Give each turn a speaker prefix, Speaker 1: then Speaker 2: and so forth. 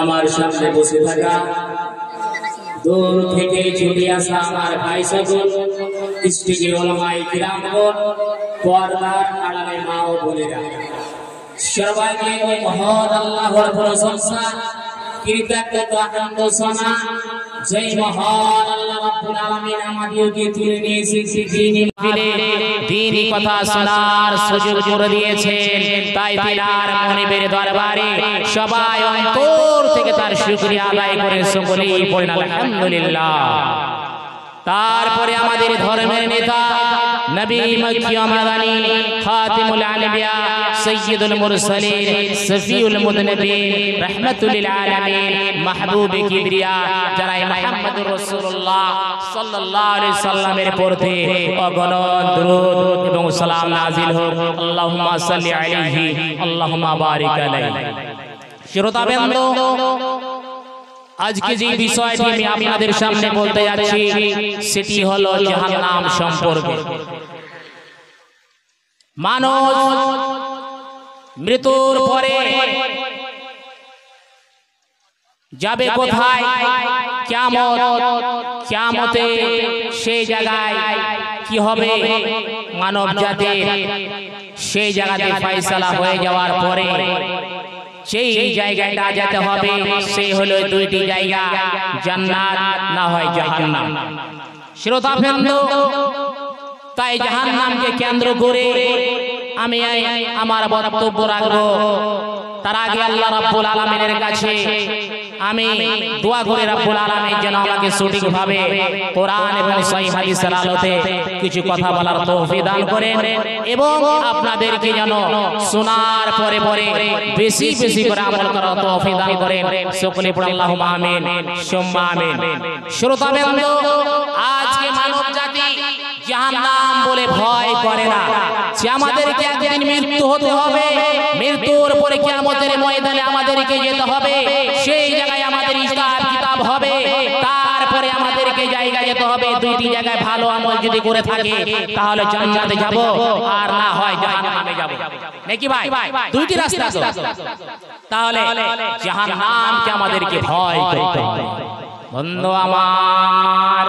Speaker 1: আমার সামনে বসে থাকা দূর থেকে ছুটে আসা আমার ভাই সকল, স্টেজে ওলামায়ে কিরামগণ, পর্দার আড়ালে মা ও বোনেরা, সবাইকে মহান আল্লাহর প্রশংসা, কৃতজ্ঞতা, হামদোসনা। জয় মহান আল্লাহ রাব্বুল আলামিন আমাদেরকে তুলে নিয়ে এসেছে দ্বীনি কথা শোনার সুযোগ করে দিয়েছেন। তাই তিনার মনিবের দরবারে সবাই অন্তর থেকে তার শুকরিয়া আদায় করে সকলেই পড়েন আলহামদুলিল্লাহ। তারপরে আমাদের ধর্মের নেতা নবী মক্কি ও মাদানী খাতিমুল আম্বিয়া সাইয়্যিদুল মুরসালিন সফিউল মুযনিবিন রাহমাতুল লিল আলামিন মাহবুবে কিবরিয়া যারা মুহাম্মদুর রাসূলুল্লাহ সাল্লাল্লাহু আলাইহি সাল্লামের প্রতি অগণন দরুদ এবং সালাম নাযিল হোক। আল্লাহুম্মা সাল্লি আলাইহি আল্লাহুম্মা বারিক আলাইহি। শ্রোতাবৃন্দ, আজকে যে বিষয়টি আমি আপনাদের সামনে বলতে যাচ্ছি সেটি হলো জাহান্নাম সম্পর্কে। মানুষ মৃত্যুর পরে যাবে কোথায়? কিয়ামত। কিয়ামতে সেই জায়গায় কি হবে? মানব জাতির সেই জায়গাতে ফয়সালা হয়ে যাওয়ার পরে সেই জায়গাটা যেতে হবে, সেই হলো দুইটি জায়গা, জান্নাত না হয় জাহান্নাম। শ্রোতাবৃন্দ, তাই জাহান্নামকে কেন্দ্র করে আমি আমার বক্তব্য রাখবো। তার আগে আল্লাহ রাব্বুল আলামিনের কাছে আমি দোয়া করি রাব্বুল আলামিন যেন আমাকে সঠিকভাবে কোরআন এবং সহিহ হাদিসের আলোতে কিছু কথা বলার তৌফিক দান করেন এবং আপনাদেরকে যেন শোনার পরে পরে বেশি বেশি করে আমল করার তৌফিক দান করেন। সকলে পড়ে আল্লাহুম্মা আমিন সুম্মা আমিন। শ্রোতাবৃন্দ, আজকে মানব জাতি জাহান্নাম বলে ভয় করে না যে আমাদেরকে একদিন মৃত্যু হতে হবে, মৃত্যুর পরে কিয়ামতের ময়দানে আমাদেরকে যেতে হবে, সেই জায়গায় আমাদের হিসাব কিতাব হবে, তারপরে আমাদেরকে জায়গায় যেতে হবে। দুইটি জায়গায় ভালো আমল যদি করে থাকে তাহলে জান্নাতে যাব, আর না হয় জাহান্নামে যাব, নাকি ভাই? দুইটি রাস্তা তো। তাহলে জাহান্নামকে আমাদেরকে ভয় করতে হবে বন্ধু আমার।